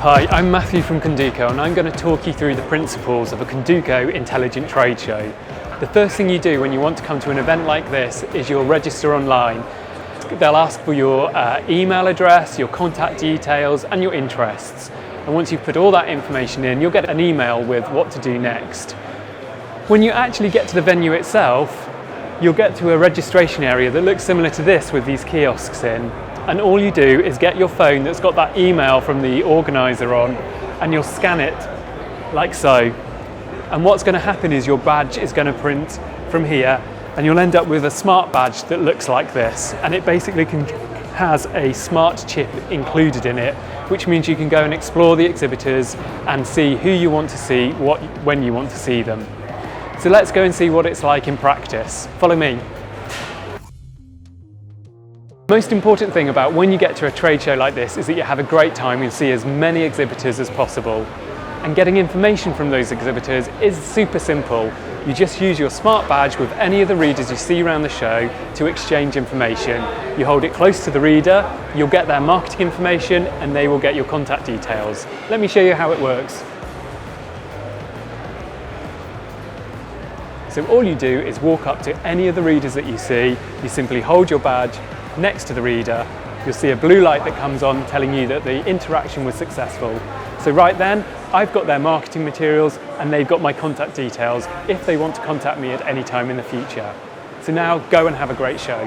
Hi, I'm Matthew from Konduko and I'm going to talk you through the principles of a Konduko Intelligent Trade Show. The first thing you do when you want to come to an event like this is you'll register online. They'll ask for your email address, your contact details and your interests. And once you've put all that information in, you'll get an email with what to do next. When you actually get to the venue itself, you'll get to a registration area that looks similar to this with these kiosks in. And all you do is get your phone that's got that email from the organiser on and you'll scan it like so. And what's going to happen is your badge is going to print from here and you'll end up with a smart badge that looks like this. And it basically has a smart chip included in it, which means you can go and explore the exhibitors and see who you want to see, when you want to see them. So let's go and see what it's like in practice. Follow me. The most important thing about when you get to a trade show like this is that you have a great time and see as many exhibitors as possible. And getting information from those exhibitors is super simple. You just use your smart badge with any of the readers you see around the show to exchange information. You hold it close to the reader, you'll get their marketing information and they will get your contact details. Let me show you how it works. So all you do is walk up to any of the readers that you see, you simply hold your badge next to the reader, you'll see a blue light that comes on telling you that the interaction was successful. So right then, I've got their marketing materials and they've got my contact details if they want to contact me at any time in the future. So now go and have a great show.